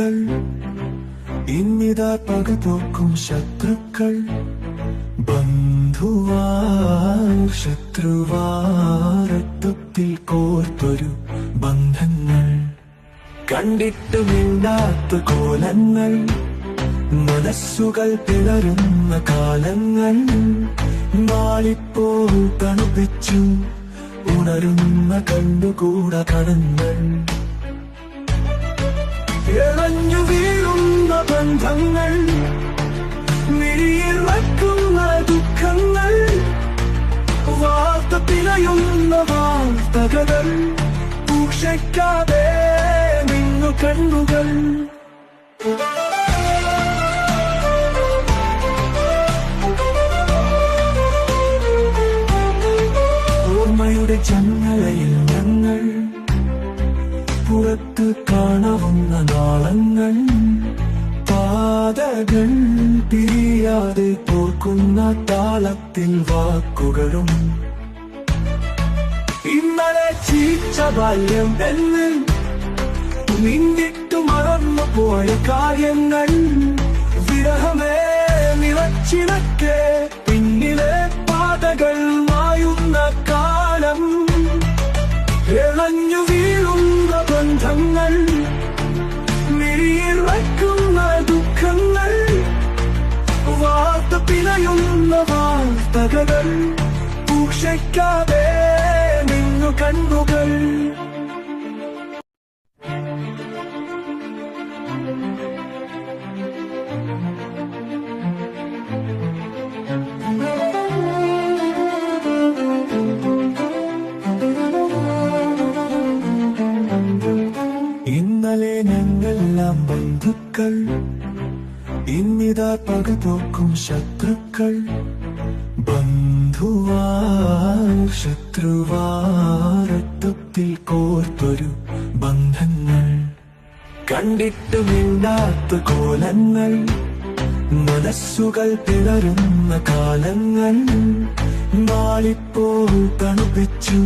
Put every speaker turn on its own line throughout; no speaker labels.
ബന്ധുക്കൾ ഇന്നിതാ പകപോക്കും ശത്രുക്കൾ ശത്രുവാരത്വത്തിൽ കോർത്തൊരു ബന്ധങ്ങൾ കണ്ടിട്ടുമില്ലാത്ത കോലങ്ങൾ മനസ്സുകൾ പിളരുന്ന കാലങ്ങൾ മാളിപ്പോ തണുപ്പിച്ചു ഉണരുന്ന കണ്ടുകൂട കടങ്ങൾ ഇളഞ്ഞു വീഴുന്ന ബന്ധങ്ങൾ മിഴിയിൽ വയ്ക്കുന്ന ദുഃഖങ്ങൾ വാർത്ത പിഴയുന്ന വാർത്തകൾ പൂക്ഷയ്ക്കാതെ നിന്നു കണ്ണുകൾ ഓർമ്മയുടെ ജന്നലയിൽ ഞങ്ങൾ പുറത്ത് കാണാവുന്ന നാളങ്ങൾ പാതകൾ പിരിയാതെ തോൽക്കുന്ന താളത്തിൽ വാക്കുകളും ഇന്നലെ ചീച്ച ബാല്യം എന്ന് നിന്നിട്ടു മറന്നു പോയ കാര്യങ്ങൾ വിരഹമേ നിറച്ചിടക്കെ പിന്നിലെ പാതകൾ മായുന്ന കാലം ഇളഞ്ഞു വീഴുന്ന ബന്ധങ്ങൾ മിഴിയിൽ വയ്ക്കുന്ന ദുഃഖങ്ങൾ വാർത്ത പിഴയുന്ന വാർത്തകൾ പൂക്ഷയ്ക്കാതെ നിന്നു കണ്ണുകൾ ഇന്നലെ ഞങ്ങളെല്ലാം ബന്ധുക്കൾ ഇന്നിതാ പകപോക്കും ശത്രുക്കൾ ശത്രുവാരത്വത്തിൽ കോർത്തൊരു ബന്ധങ്ങൾ കണ്ടിട്ടുമില്ലാത്ത കോലങ്ങൾ മനസ്സുകൾ പിളരുന്ന കാലങ്ങൾ മാളിപ്പോ തണുപ്പിച്ചു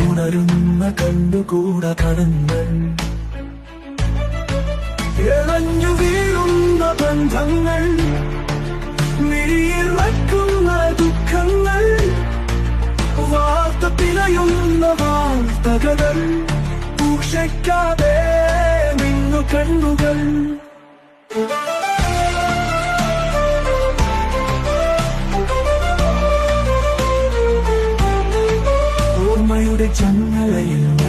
ഉണരുന്ന കണ്ടുകൂട കടങ്ങൾ ഇളഞ്ഞു വീഴുന്ന ബന്ധങ്ങൾ മിഴിയിൽ വയ്ക്കുന്ന ദുഃഖങ്ങൾ വാർത്ത പിഴയുന്ന വാർത്തകൾ പൂക്ഷയ്ക്കാതെ നിന്നു കണ്ണുകൾ ഓർമ്മയുടെ ജന്നലയിൽ